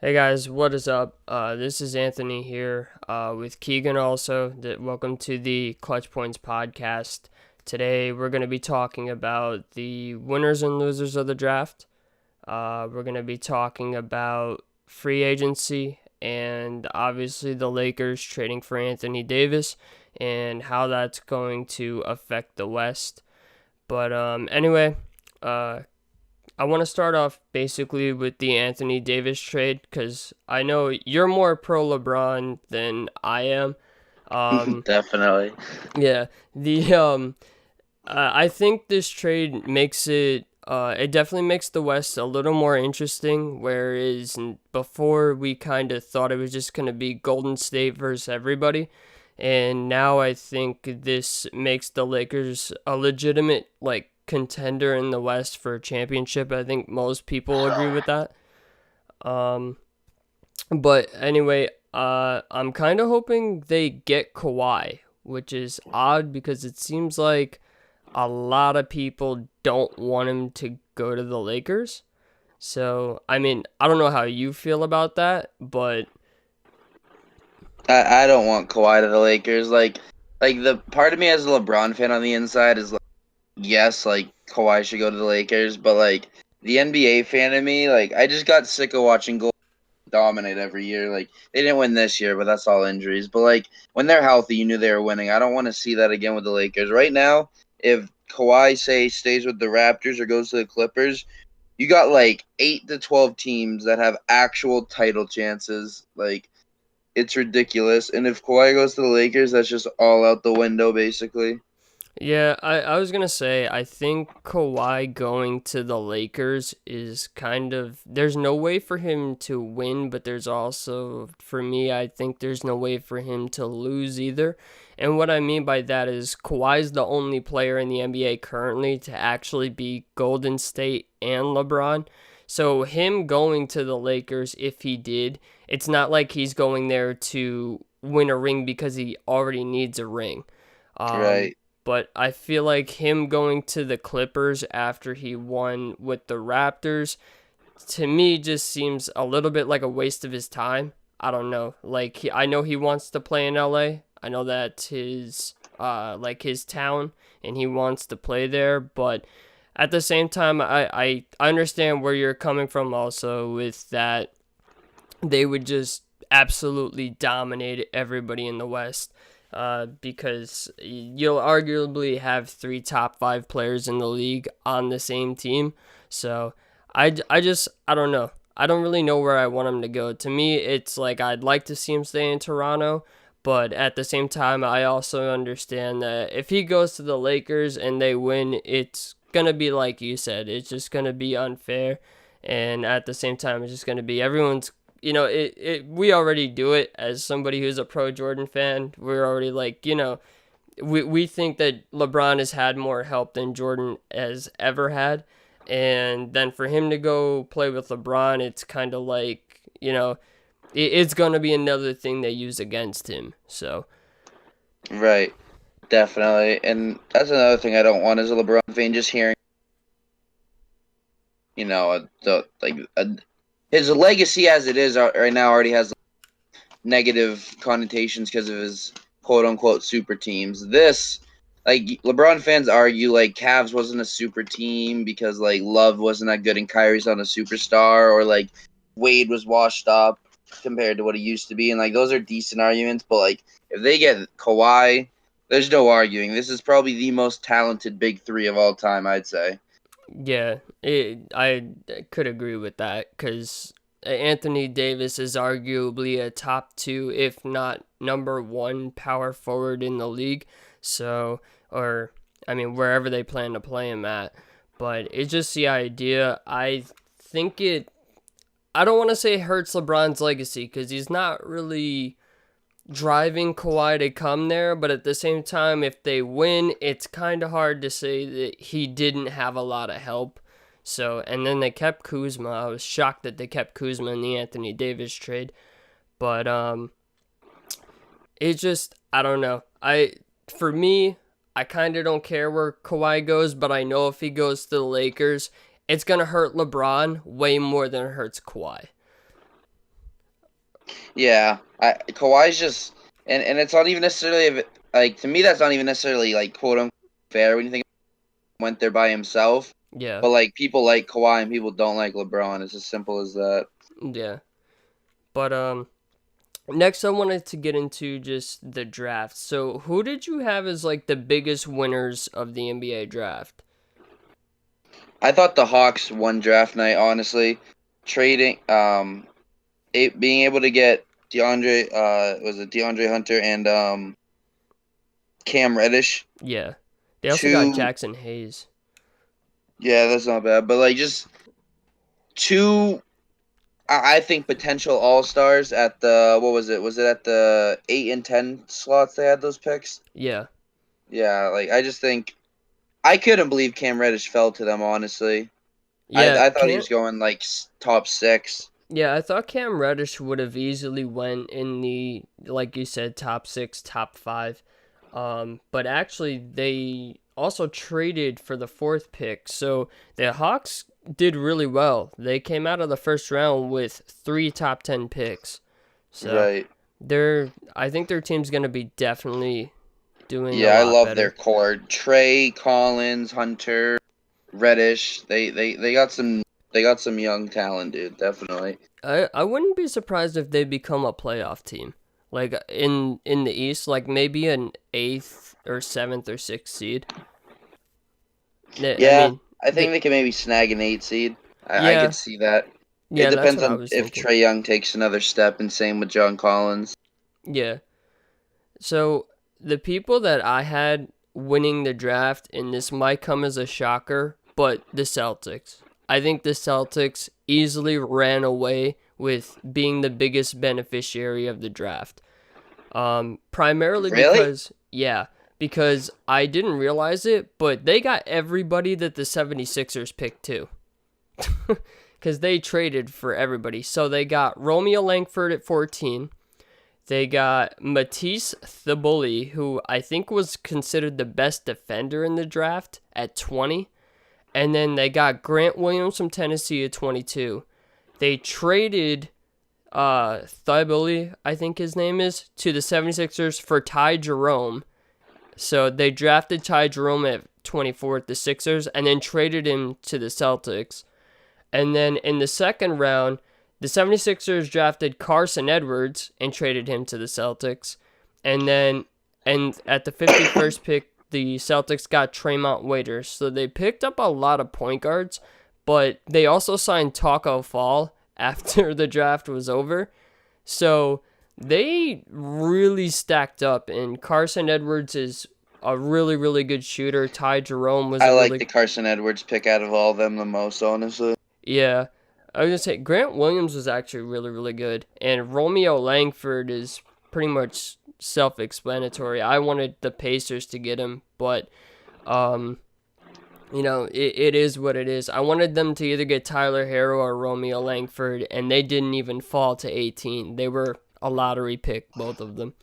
Hey guys, what is up? This is Anthony here with Keegan also. Welcome to the Clutch Points podcast. Today we're going to be talking about the winners and losers of the draft. We're going to be talking about free agency and obviously the Lakers trading for Anthony Davis and how that's going to affect the West. But anyway, uh, I want to start off basically with the Anthony Davis trade because I know you're more pro LeBron than I am. Um, Definitely. yeah, the I think this trade makes it definitely makes the West a little more interesting. Whereas before we kind of thought it was just gonna be Golden State versus everybody, and now I think this makes the Lakers a legitimate contender in the West for a championship. I think most people agree with that. Um, but anyway, I'm kind of hoping they get Kawhi, which is odd because it seems like a lot of people don't want him to go to the Lakers. So, I mean, I don't know how you feel about that, but I don't want Kawhi to the Lakers. Like the part of me as a LeBron fan on the inside is like, yes, like Kawhi should go to the Lakers, but like the NBA fan of me, like I just got sick of watching Gold dominate every year. Like they didn't win this year, but that's all injuries. But like when they're healthy, you knew they were winning. I don't want to see that again with the Lakers. Right now, if Kawhi say stays with the Raptors or goes to the Clippers, you got like 8 to 12 teams that have actual title chances. Like it's ridiculous. And if Kawhi goes to the Lakers, that's just all out the window, basically. yeah, I was gonna say I think Kawhi going to the Lakers is kind of there's no way for him to win, but there's also for me I think there's no way for him to lose either. And what I mean by that is Kawhi's the only player in the NBA currently to actually be Golden State and LeBron. So him going to the Lakers, if he did, it's not like he's going there to win a ring because he already needs a ring. Um, Right. but I feel like him going to the Clippers after he won with the Raptors to me just seems a little bit like a waste of his time. I don't know. I know he wants to play in LA. I know that's his his town and he wants to play there, but at the same time I understand where you're coming from also with that they would just absolutely dominate everybody in the West. Because you'll arguably have three top five players in the league on the same team. So I don't know. I don't really know where I want him to go. To me, it's like I'd like to see him stay in Toronto, but at the same time, I also understand that if he goes to the Lakers and they win, it's gonna be like you said. It's just gonna be unfair, and at the same time, it's just gonna be everyone's we already do it as somebody who's a pro Jordan fan. We're already we think that LeBron has had more help than Jordan has ever had. And then for him to go play with LeBron, it's kind of like, it's going to be another thing they use against him. So, Right. Definitely. And that's another thing I don't want as a LeBron fan. Just hearing, his legacy as it is right now already has negative connotations because of his quote unquote super teams. This, like LeBron fans argue, like Cavs wasn't a super team because like Love wasn't that good and Kyrie's not a superstar, or like Wade was washed up compared to what he used to be, and like those are decent arguments. But like if they get Kawhi, there's no arguing. This is probably the most talented big three of all time, I'd say. yeah, I could agree with that because Anthony Davis is arguably a top two, if not number one, power forward in the league. So, or I mean, wherever they plan to play him at. But it's just the idea. Think it. I don't want to say it hurts LeBron's legacy because he's not really driving Kawhi to come there, but at the same time, if they win, it's kind of hard to say that he didn't have a lot of help. So, and then they kept Kuzma. I was shocked that they kept Kuzma in the Anthony Davis trade, but it just I don't know. For me, I kind of don't care where Kawhi goes, but I know if he goes to the Lakers, it's gonna hurt LeBron way more than it hurts Kawhi. Yeah, Kawhi's just, and it's not even necessarily like, to me that's not even necessarily like quote unquote fair when you think went there by himself. Yeah, But like people like Kawhi and people don't like LeBron. It's as simple as that. yeah. But next I wanted to get into just the draft. So who did you have as like the biggest winners of the NBA draft? I thought the Hawks won draft night, honestly. Trading, being able to get DeAndre Hunter and Cam Reddish. Yeah. They also got Two, Jackson Hayes. yeah, that's not bad. But like just two, I think potential All Stars at the, what was it? Was it at the 8 and 10 slots they had those picks? Yeah. Yeah, like I just think I couldn't believe Cam Reddish fell to them. Honestly, Yeah, I thought he Cam was going like top six. Yeah, I thought Cam Reddish would have easily went in the, like you said, top 6, top 5. But actually they also traded for the 4th pick. So the Hawks did really well. They came out of the first round with 3 top 10 picks. So Right. I think their team's going to be definitely doing a Yeah, I lot love their better. core. Trey, Collins, Hunter, Reddish. They got some young talent, dude. Definitely. I wouldn't be surprised if they become a playoff team. Like in the East, like maybe an 8th or 7th or 6th seed. I Yeah, mean, I think they can maybe snag an 8 seed. I could yeah, see that. It yeah, that's depends what I on was if thinking. Trey Young takes another step, and same with John Collins. Yeah. So the people that I had winning the draft, and this might come as a shocker, but the Celtics. I think the Celtics easily ran away with being the biggest beneficiary of the draft. Primarily Really? because I didn't realize it, but they got everybody that the 76ers picked too. Because they traded for everybody. So they got Romeo Langford at 14. They got Matisse Thybulle, who I think was considered the best defender in the draft, at 20. And then they got Grant Williams from Tennessee at 22. They traded Thybulle, I think his name is, to the 76ers for Ty Jerome. So they drafted Ty Jerome at 24 at the Sixers and then traded him to the Celtics. And then in the second round, the 76ers drafted Carson Edwards and traded him to the Celtics. And at the 51st pick, the Celtics got Tremont Waiters. So they picked up a lot of point guards, but they also signed Taco Fall after the draft was over. So they really stacked up, and Carson Edwards is a really, really good shooter. Ty Jerome was I a like really, the Carson Edwards pick out of all of them the most, honestly. yeah. I was gonna say Grant Williams was actually really, really good, and Romeo Langford is pretty much self-explanatory. I wanted the Pacers to get him, but um, it is what it is. I wanted them to either get Tyler Harrow or Romeo Langford, and they didn't even fall to 18. They were a lottery pick, both of them.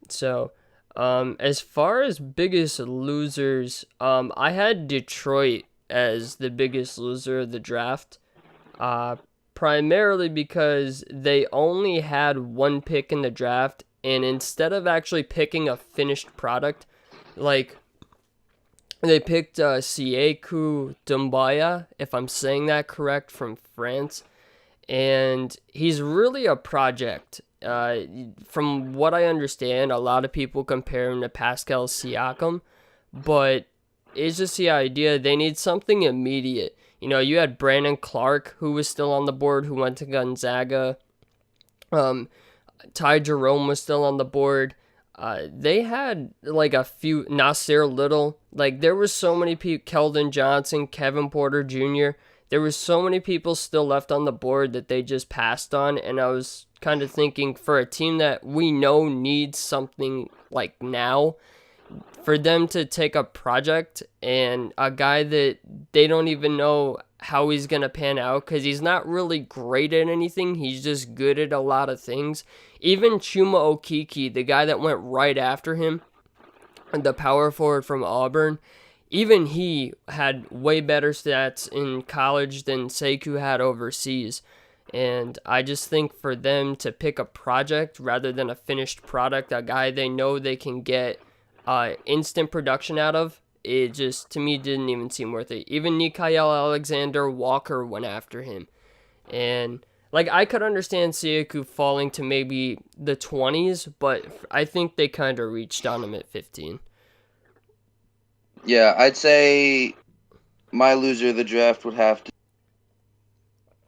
So, as far as biggest losers, I had Detroit as the biggest loser of the draft. Uh, Primarily because they only had one pick in the draft, and instead of actually picking a finished product, like they picked Sieku Dumbaya, if I'm saying that correct, from France, and he's really a project. From what I understand, a lot of people compare him to Pascal Siakam, but it's just the idea they need something immediate. You had Brandon Clark, who was still on the board, who went to Gonzaga. Um, Ty Jerome was still on the board. They had like a few Nasir Little. Like there was so many people. Keldon Johnson, Kevin Porter Jr. There was so many people still left on the board that they just passed on, and I was kind of thinking for a team that we know needs something like now, for them to take a project and a guy that they don't even know how he's going to pan out because he's not really great at anything. He's just good at a lot of things. Even Chuma Okiki, the guy that went right after him, the power forward from Auburn, even he had way better stats in college than Sekou had overseas. And I just think for them to pick a project rather than a finished product, a guy they know they can get instant production out of, it just, to me, didn't even seem worth it. Even Nikael Alexander Walker went after him. And, like, I could understand Siaku falling to maybe the 20s, but I think they kind of reached on him at 15. Yeah, I'd say my loser of the draft would have to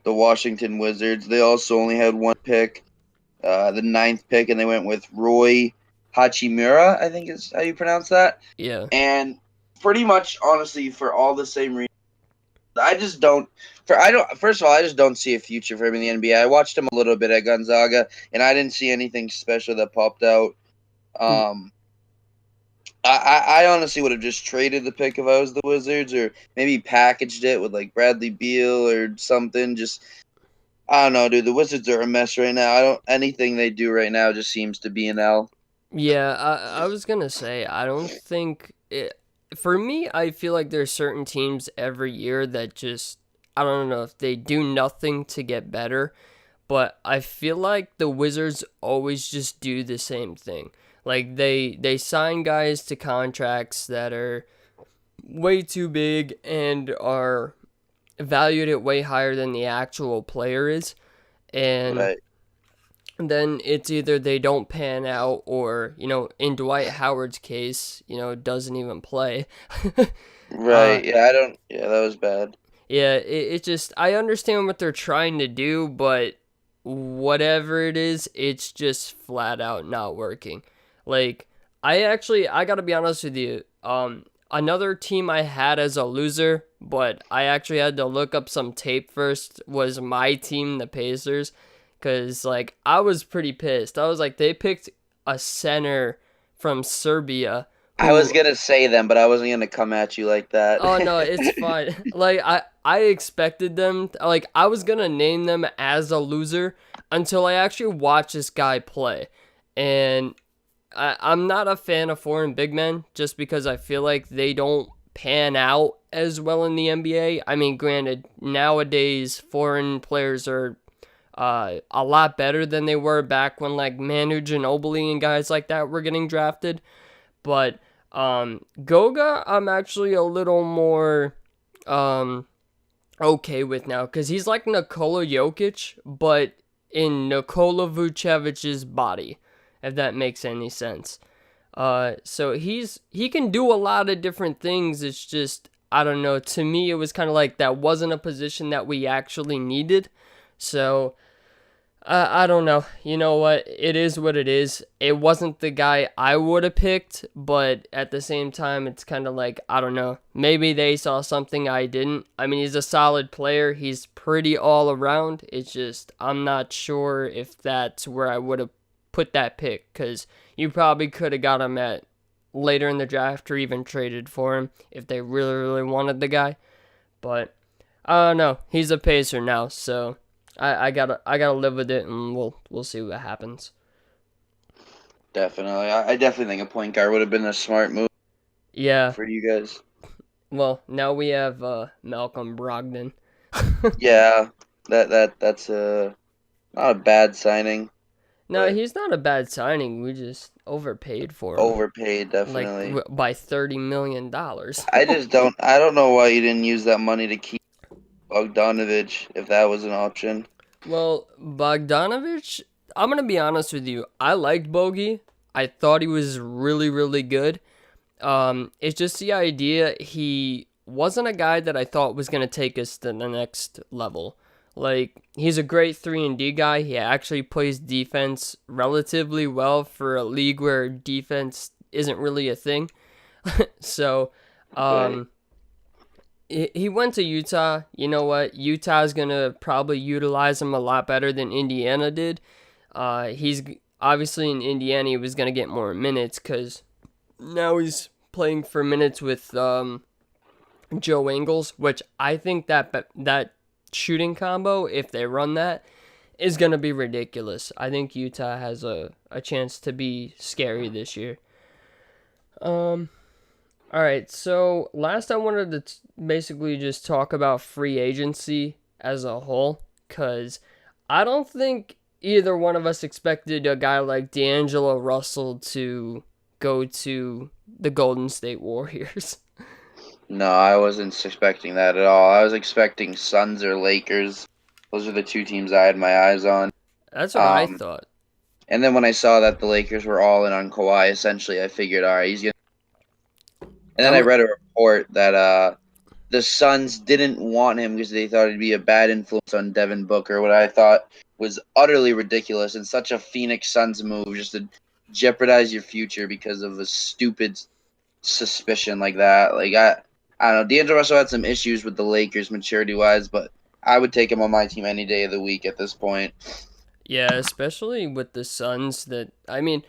the Washington Wizards. They also only had one pick, the ninth pick, and they went with Roy Hachimura, I think is how you pronounce that. Yeah. And pretty much, honestly, for all the same reasons, I just don't. I don't. First of all, I just don't see a future for him in the NBA. I watched him a little bit at Gonzaga, and I didn't see anything special that popped out. Um, I honestly would have just traded the pick if I was the Wizards, or maybe packaged it with like Bradley Beal or something. Just I don't know, dude. The Wizards are a mess right now. I don't anything they do right now just seems to be an L. Yeah, I was gonna say, I don't think it. For me, I feel like there's certain teams every year that just, I don't know if they do nothing to get better, but I feel like the Wizards always just do the same thing. Like they sign guys to contracts that are way too big and are valued at way higher than the actual player is, and Right, then it's either they don't pan out or, in Dwight Howard's case, doesn't even play. uh right. Yeah, I don't. Yeah, that was bad. yeah, it just, I understand what they're trying to do, but whatever it is, it's just flat out not working. Like, I got to be honest with you. Another team I had as a loser, but I actually had to look up some tape first, was my team, the Pacers. Because, like, I was pretty pissed. I was like, they picked a center from Serbia I was who, gonna say them, but I wasn't gonna come at you like that. oh no, it's fine. Like, I expected them, like, I was gonna name them as a loser until I actually watched this guy play. And I'm not a fan of foreign big men just because I feel like they don't pan out as well in the NBA. I mean, granted, nowadays foreign players are a lot better than they were back when like Manu Ginobili and guys like that were getting drafted. But Goga, I'm actually a little more um, okay with now because he's like Nikola Jokic, but in Nikola Vucevic's body, if that makes any sense. So he can do a lot of different things. It's just, I don't know. To me, it was kind of like that wasn't a position that we actually needed. So I don't know. You know what? It is what it is. It wasn't the guy I would have picked, but at the same time, it's kind of like, I don't know. Maybe they saw something I didn't. I mean, he's a solid player. He's pretty all around. It's just, I'm not sure if that's where I would have put that pick, because you probably could have got him at later in the draft or even traded for him if they really, really wanted the guy. But I don't know. He's a Pacer now, so I gotta live with it, and we'll see what happens. Definitely, I definitely think a point guard would have been a smart move Yeah. for you guys. Well, now we have Malcolm Brogdon. Yeah, that's a not a bad signing, No, but he's not a bad signing. We just overpaid for him, overpaid like definitely. by $30 million. I don't know why you didn't use that money to keep Bogdanovich if that was an option. Well, Bogdanovich, I'm gonna be honest with you. I liked Bogey. I thought he was really, really good. It's just the idea he wasn't a guy that I thought was gonna take us to the next level. Like, he's a great 3-and-D guy. He actually plays defense relatively well for a league where defense isn't really a thing. So, Right. um, he went to Utah. You know what? Utah's gonna probably utilize him a lot better than Indiana did. He's obviously in Indiana. He was gonna get more minutes because now he's playing for minutes with Joe Ingles, which I think that shooting combo, if they run that, is gonna be ridiculous. I think Utah has a chance to be scary this year. Um, all right, so last I wanted to basically just talk about free agency as a whole, because I don't think either one of us expected a guy like D'Angelo Russell to go to the Golden State Warriors. No, I wasn't expecting that at all. I was expecting Suns or Lakers. Those are the two teams I had my eyes on. That's what I Um, thought. and then when I saw that the Lakers were all in on Kawhi, essentially, I figured, all right, he's gonna. And then I I'm read a report that the Suns didn't want him because they thought he'd be a bad influence on Devin Booker, what I thought was utterly ridiculous and such a Phoenix Suns move just to jeopardize your future because of a stupid suspicion like that. I don't know. D'Angelo Russell had some issues with the Lakers maturity wise, but I would take him on my team any day of the week at this point. Yeah, especially with the Suns. That I mean,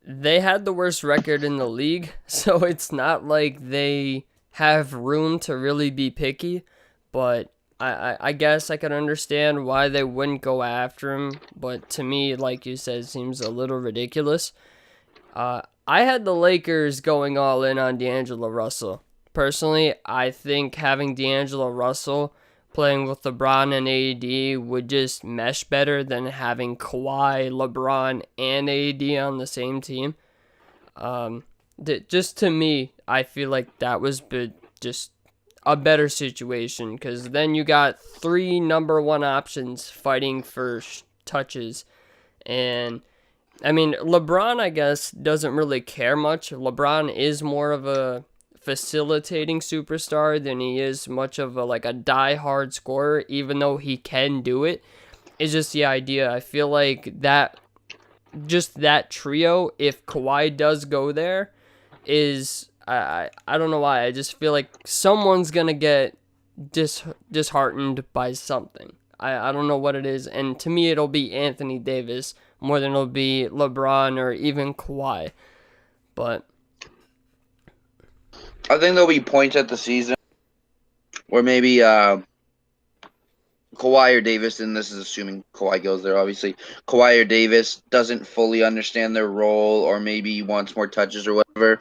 they had the worst record in the league, so it's not like they have room to really be picky. But I guess I can understand why they wouldn't go after him. But to me, like you said, it seems a little ridiculous. I had the Lakers going all in on D'Angelo Russell. Personally, I think having D'Angelo Russell playing with LeBron and AD would just mesh better than having Kawhi, LeBron, and AD on the same team. Um, just to me, I feel like that was just a better situation because then you got three number one options fighting for touches. And I mean, LeBron, I guess, doesn't really care much. LeBron is more of a facilitating superstar than he is much of a die-hard scorer, even though he can do it. It's just the idea. I feel like that trio, if Kawhi does go there, is I don't know why. I just feel like someone's gonna get disheartened by something. I don't know what it is, and to me it'll be Anthony Davis more than it'll be LeBron or even Kawhi. But I think there'll be points at the season where maybe Kawhi or Davis, and this is assuming Kawhi goes there, obviously. Kawhi or Davis doesn't fully understand their role, or maybe wants more touches or whatever.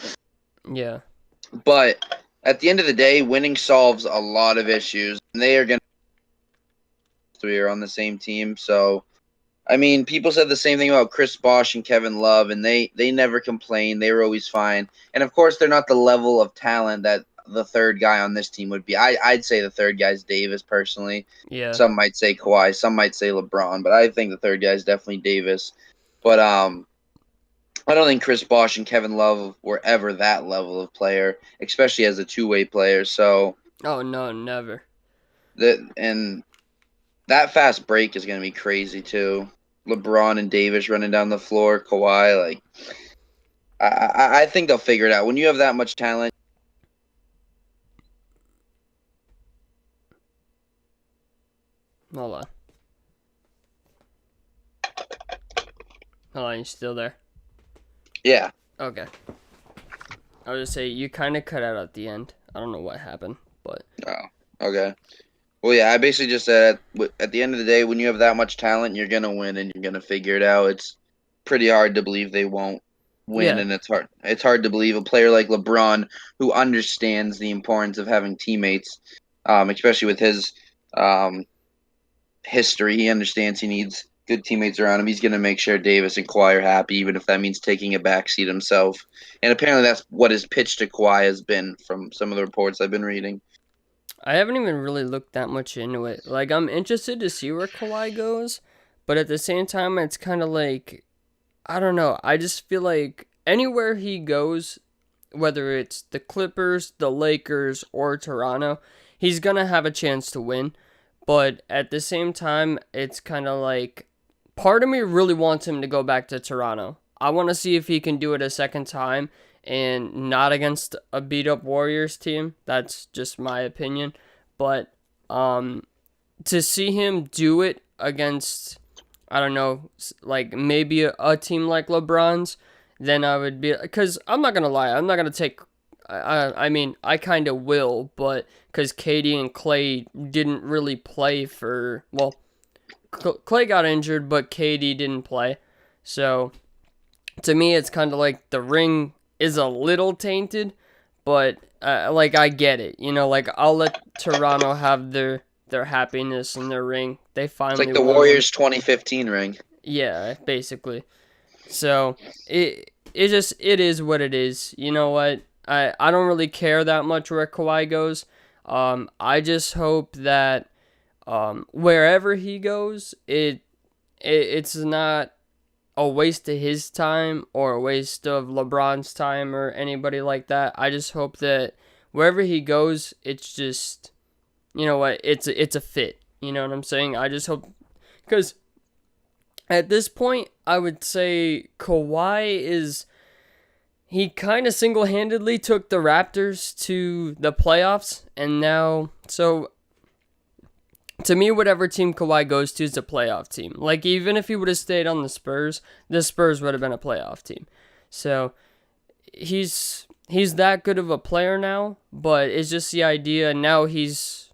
yeah, But at the end of the day, winning solves a lot of issues, and they are going to three are on the same team. So, I mean, people said the same thing about Chris Bosh and Kevin Love, and they never complained. They were always fine. And of course, they're not the level of talent that the third guy on this team would be. I'd say the third guy's Davis personally. yeah. Some might say Kawhi, some might say LeBron, but I think the third guy is definitely Davis. But I don't think Chris Bosh and Kevin Love were ever that level of player, especially as a two-way player. So Oh no, never. and that fast break is going to be crazy too. LeBron and Davis running down the floor, Kawhi, like I think they'll figure it out. When you have that much talent, Hold on. Hold on, you still there? yeah. Okay. I was just say you kind of cut out at the end. I don't know what happened, but Oh, okay. Well, yeah, I basically just said at the end of the day, when you have that much talent, you're gonna win and you're gonna figure it out. It's pretty hard to believe they won't win, yeah. and it's hard to believe a player like LeBron, who understands the importance of having teammates, especially with his um, history. He understands he needs good teammates around him. He's gonna make sure Davis and Kawhi are happy, even if that means taking a backseat himself. And apparently, that's what his pitch to Kawhi has been from some of the reports I've been reading. I haven't even really looked that much into it. Like, I'm interested to see where Kawhi goes, but at the same time, it's kind of like, I don't know. I just feel like anywhere he goes, whether it's the Clippers, the Lakers, or Toronto, he's going to have a chance to win. But at the same time, it's kind of like, part of me really wants him to go back to Toronto. I want to see if he can do it a second time and not against a beat up Warriors team. That's just my opinion. But to see him do it against, I don't know, like maybe a team like LeBron's, then I would be, because I'm not going to lie, I'm not going to take, I mean, I kind of will, but because Katie and Clay didn't really play for, well, Clay got injured, but KD didn't play. So to me, it's kind of like the ring is a little tainted, but like I get it. Like I'll let Toronto have their happiness in their ring. They It's like finally the won one. Warriors 2015 ring. Yeah, basically. So it is what it is. You know what? I don't really care that much where Kawhi goes. I just hope that wherever he goes, it's not a waste of his time or a waste of LeBron's time or anybody like that. I just hope that wherever he goes, it's just, you know what, it's a fit. You know what I'm saying? I just hope, because at this point, I would say Kawhi is, he kind of single-handedly took the Raptors to the playoffs, and now, so to me, whatever team Kawhi goes to is a playoff team. Like, even if he would have stayed on the Spurs would have been a playoff team. So he's that good of a player now, but it's just the idea now he's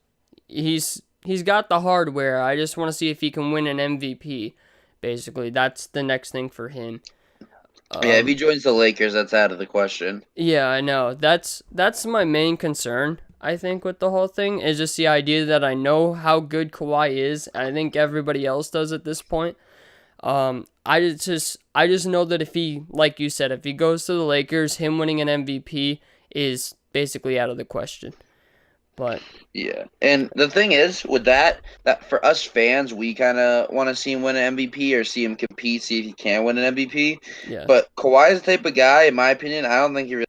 got the hardware. I just want to see if he can win an MVP. Basically, that's the next thing for him. Yeah, if Um, he joins the Lakers, that's out of the question. yeah, I know. That's my main concern. I think with the whole thing is just the idea that I know how good Kawhi is. And I think everybody else does at this point. I just know that if he, like you said, if he goes to the Lakers, him winning an MVP is basically out of the question. But Yeah, and the thing is with that for us fans, we kind of want to see him win an MVP or see him compete, see if he can win an MVP. yeah, But Kawhi's the type of guy, in my opinion, I don't think he really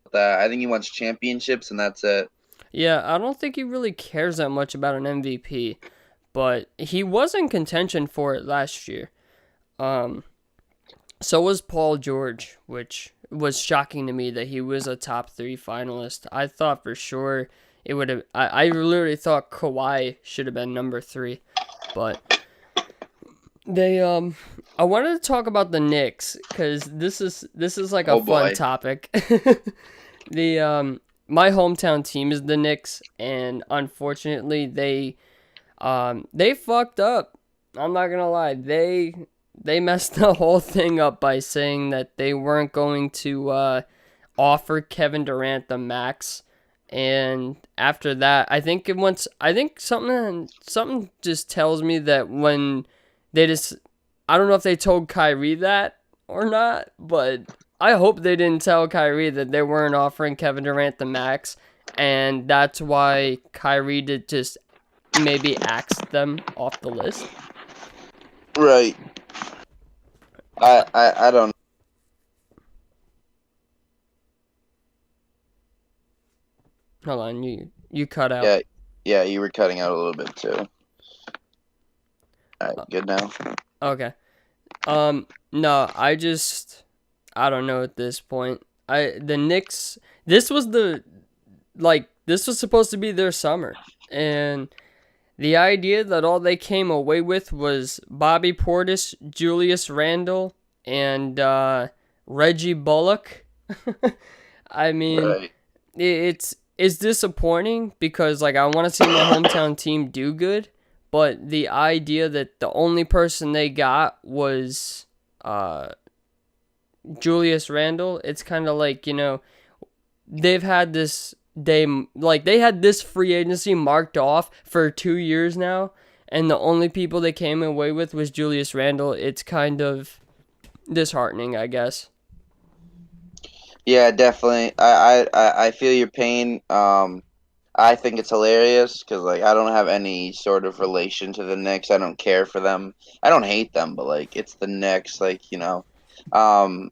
wants that. I think he wants championships, and that's it. yeah, I don't think he really cares that much about an MVP, but he was in contention for it last year. Um, So was Paul George, which was shocking to me that he was a top three finalist. I thought for sure it would have. I literally thought Kawhi should have been number three, but they I wanted to talk about the Knicks because this is like a Oh fun boy. topic. the My hometown team is the Knicks, and unfortunately they fucked up. I'm not gonna lie. They messed the whole thing up by saying that they weren't going to offer Kevin Durant the max. And after that, I think something just tells me that when they just, I don't know if they told Kyrie that or not, but I hope they didn't tell Kyrie that they weren't offering Kevin Durant the max, and that's why Kyrie did just maybe axe them off the list. Right. I don't. Hold on, you cut out. Yeah, yeah, you were cutting out a little bit too. All right, good now. Okay. No, I don't know at this point. The Knicks, this was this was supposed to be their summer, and the idea that all they came away with was Bobby Portis, Julius Randle, and Reggie Bullock. I mean, Right. it's disappointing because like I want to see my hometown team do good, but the idea that the only person they got was uh Julius Randle, it's kind of like, they've had they had this free agency marked off for 2 years now, and the only people they came away with was Julius Randle. It's kind of disheartening, I guess. Yeah, definitely. I feel your pain. I think it's hilarious because like I don't have any sort of relation to the Knicks. I don't care for them. I don't hate them, but like it's the Knicks, like Um,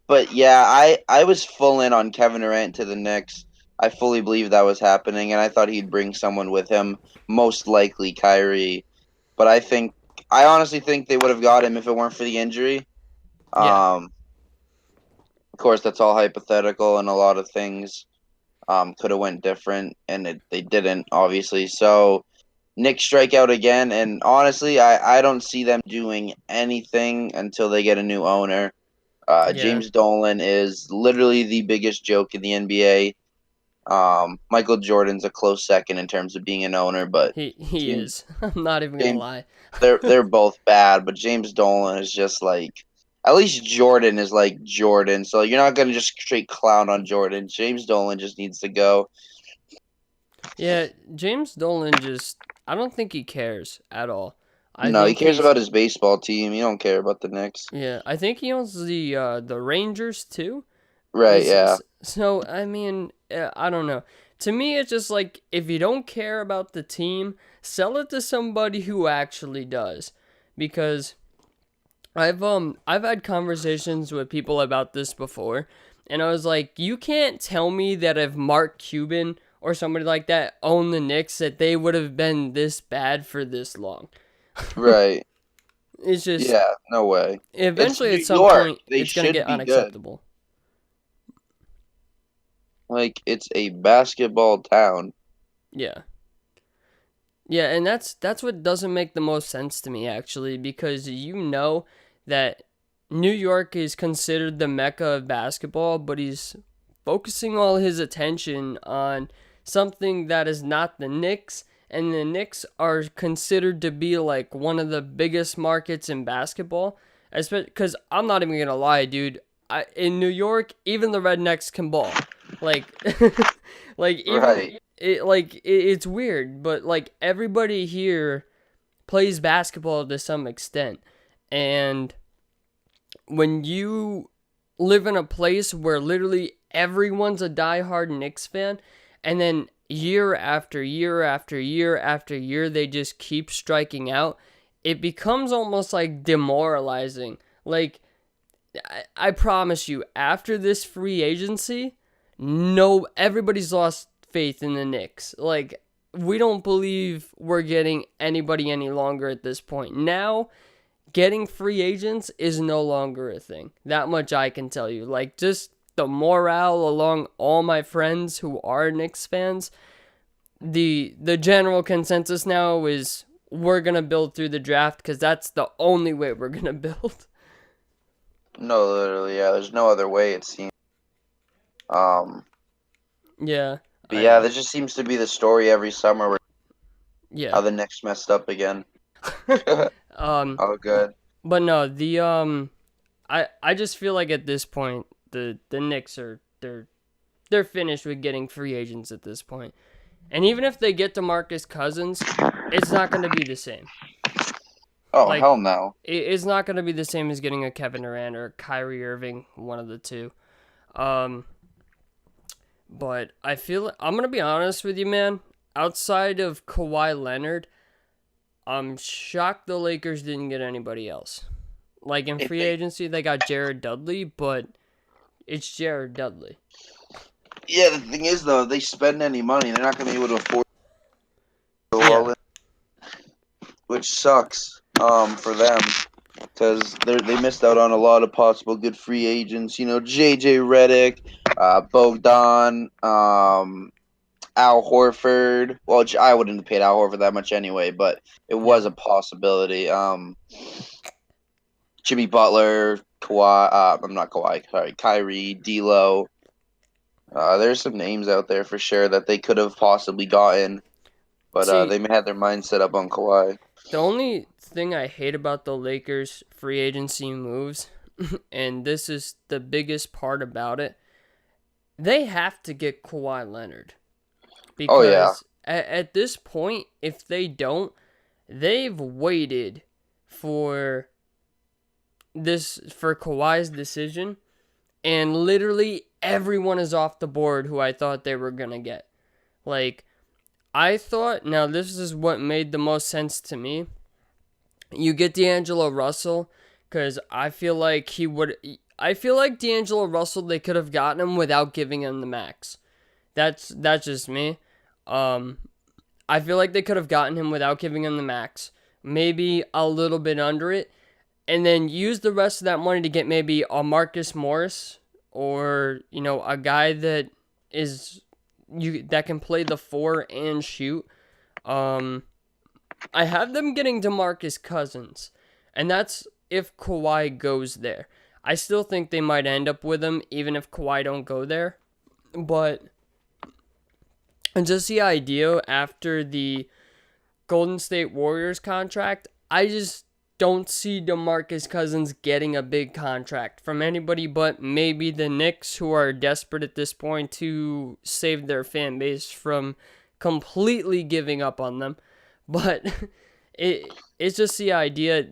but yeah, I was full in on Kevin Durant to the Knicks. I fully believe that was happening, and I thought he'd bring someone with him, most likely Kyrie. But I honestly think they would have got him if it weren't for the injury. Yeah. Of course, that's all hypothetical, and a lot of things could have went different, and they didn't, obviously. So Knicks strike out again, and honestly, I don't see them doing anything until they get a new owner. Yeah. James Dolan is literally the biggest joke in the NBA. Michael Jordan's a close second in terms of being an owner, but He James is. I'm not even gonna James lie. they're both bad, but James Dolan is just like at least Jordan is like Jordan, so you're not gonna just straight clown on Jordan. James Dolan just needs to go. Yeah, James Dolan just, I don't think he cares at all. I No, he think cares he's, about his baseball team. He don't care about the Knicks. yeah, I think he owns the Rangers too. Right? Yeah. So I mean, I don't know. To me, it's just like if you don't care about the team, sell it to somebody who actually does, because I've had conversations with people about this before, and I was like, you can't tell me that if Mark Cuban or somebody like that owned the Knicks that they would have been this bad for this long. Right. It's just Yeah. No way. It's eventually at New some York. point They it's gonna should get be good. unacceptable. Like it's a basketball town. Yeah. Yeah, and that's what doesn't make the most sense to me actually, because you know that New York is considered the mecca of basketball, but he's focusing all his attention on something that is not the Knicks, and the Knicks are considered to be like one of the biggest markets in basketball. Because I'm not even gonna lie, dude. In New York, even the Rednecks can ball. Like, like even Right. it's weird, but like everybody here plays basketball to some extent, and when you live in a place where literally everyone's a diehard Knicks fan, and then year after year after year after year they just keep striking out, it becomes almost like demoralizing. Like I promise you, after this free agency, no, everybody's lost faith in the Knicks. Like, we don't believe we're getting anybody any longer at this point. Now, getting free agents is no longer a thing. That much I can tell you. Like, just the morale along all my friends who are Knicks fans, the general consensus now is we're gonna build through the draft because that's the only way we're gonna build. No, literally. Yeah. There's no other way it seems. Um. Yeah, But I yeah, know. this just seems to be the story every summer where how Yeah. the Knicks messed up again. um, Oh, good. but no, I just feel like at this point the Knicks are they're finished with getting free agents at this point. And even if they get DeMarcus Cousins, it's not going to be the same. Oh, Like hell no. it's not going to be the same as getting a Kevin Durant or Kyrie Irving, one of the two. Um, but I feel I'm going to be honest with you, man. Outside of Kawhi Leonard, I'm shocked the Lakers didn't get anybody else. Like in If free they, agency, they got Jared Dudley, but it's Jared Dudley. yeah, the thing is though, if they spend any money, they're not gonna be able to afford to go all Yeah. in, which sucks. For them, because they missed out on a lot of possible good free agents. You know, JJ Redick, Bogdan, Al Horford. Well, I wouldn't have paid Al Horford that much anyway, but it was Yeah. a possibility. Jimmy Butler, Kawhi. I'm not Kawhi. Sorry, Kyrie, D'Lo. There's some names out there for sure that they could have possibly gotten, but See, they had their mind set up on Kawhi. the only thing I hate about the Lakers free agency moves, and this is the biggest part about it, they have to get Kawhi Leonard. Oh yeah, Because at this point, if they don't, they've waited for for Kawhi's decision, and literally everyone is off the board who I thought they were gonna get. Like, I thought, now this is what made the most sense to me. You get D'Angelo Russell, because I feel like he would. I feel like D'Angelo Russell, they could have gotten him without giving him the max. That's just me. Um, I feel like they could have gotten him without giving him the max, maybe a little bit under it, and then use the rest of that money to get maybe a Marcus Morris, or a guy that is that can play the four and shoot. Um, I have them getting DeMarcus Cousins, and that's if Kawhi goes there. I still think they might end up with him even if Kawhi don't go there, but just the idea after the Golden State Warriors contract, I just don't see DeMarcus Cousins getting a big contract from anybody but maybe the Knicks, who are desperate at this point to save their fan base from completely giving up on them, but it's just the idea.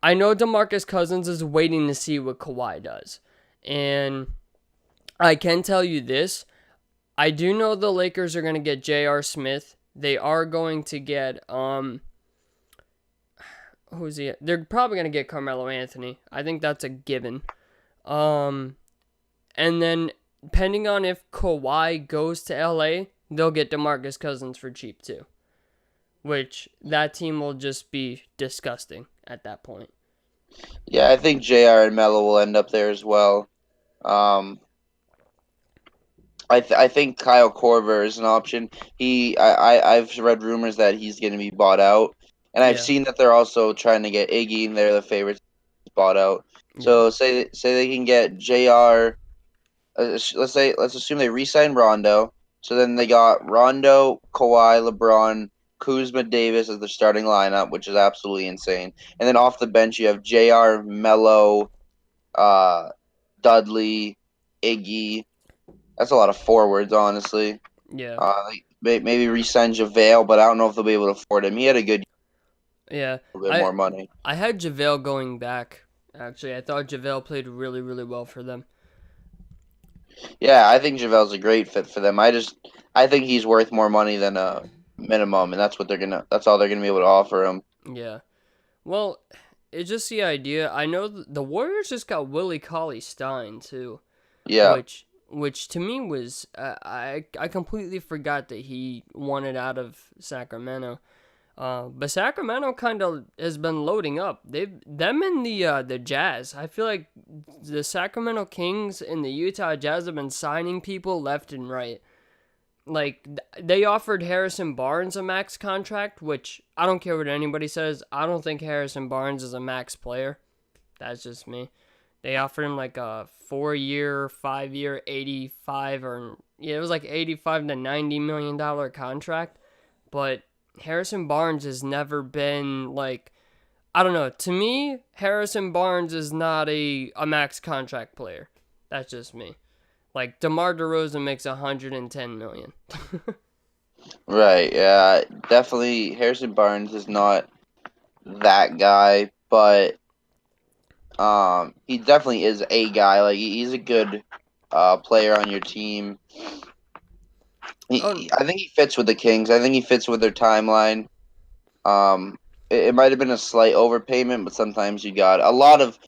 I know DeMarcus Cousins is waiting to see what Kawhi does, and I can tell you this: I do know the Lakers are going to get J.R. Smith. They are going to get who's he? They're probably going to get Carmelo Anthony. I think that's a given. And then depending on if Kawhi goes to LA, they'll get DeMarcus Cousins for cheap too. Which that team will just be disgusting at that point. Yeah, I think JR and Melo will end up there as well. I think Kyle Korver is an option. I've read rumors that he's going to be bought out, and I've Yeah, seen that they're also trying to get Iggy, and they're the favorites bought out. yeah, So say they can get Jr. Let's assume they re-sign Rondo. So then they got Rondo, Kawhi, LeBron, Kuzma, Davis as the starting lineup, which is absolutely insane. And then off the bench you have Jr. Melo, Dudley, Iggy. That's a lot of forwards, honestly. yeah, Maybe re-sign JaVale, but I don't know if they'll be able to afford him. He had a good yeah. a bit I more money. I had JaVale going back. Actually, I thought JaVale played really, really well for them. Yeah, I think JaVale's a great fit for them. I think he's worth more money than a minimum, and that's all they're gonna be able to offer him. Yeah. Well, it's just the idea. I know the Warriors just got Willie Cauley-Stein too, Yeah, which to me was I completely forgot that he wanted out of Sacramento. But Sacramento kind of has been loading up. Them and the Jazz. I feel like the Sacramento Kings and the Utah Jazz have been signing people left and right. Like they offered Harrison Barnes a max contract, which I don't care what anybody says. I don't think Harrison Barnes is a max player. That's just me. They offered him like a 4-year, 5-year, 85 or yeah, it was like 85 to 90 million dollar contract, but Harrison Barnes has never been like I don't know. To me, Harrison Barnes is not a max contract player. That's just me. Like DeMar DeRozan makes 110 million. right. Yeah, definitely. Harrison Barnes is not that guy, but he definitely is a guy. Like he's a good player on your team. Oh I think he fits with the Kings. I think he fits with their timeline. Um, it might have been a slight overpayment, but sometimes you got a lot of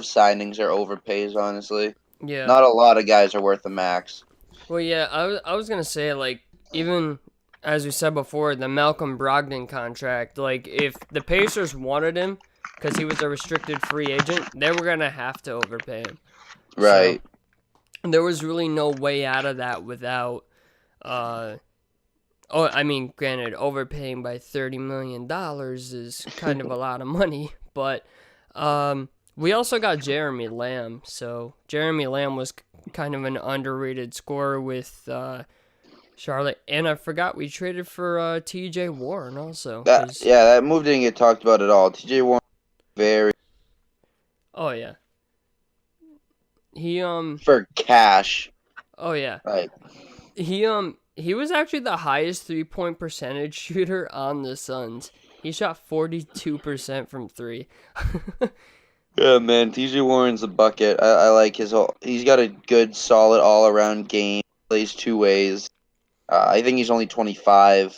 signings are overpays. Honestly, yeah. not a lot of guys are worth the max. Well, yeah. I was gonna say like even as we said before, the Malcolm Brogdon contract. Like if the Pacers wanted him because he was a restricted free agent, they were gonna have to overpay him. So Right. there was really no way out of that without oh, I mean, granted, overpaying by $30 million is kind of a lot of money, but we also got Jeremy Lamb. So Jeremy Lamb was kind of an underrated scorer with Charlotte, and I forgot we traded for T.J. Warren also. That move didn't get talked about at all. TJ Warren very Oh yeah, he for cash. oh yeah, Like he was actually the highest 3-point percentage shooter on the Suns. He shot 42% from three. yeah, man, TJ Warren's a bucket. I like his whole. He's got a good, solid all around game. Plays two ways. I think he's only 25,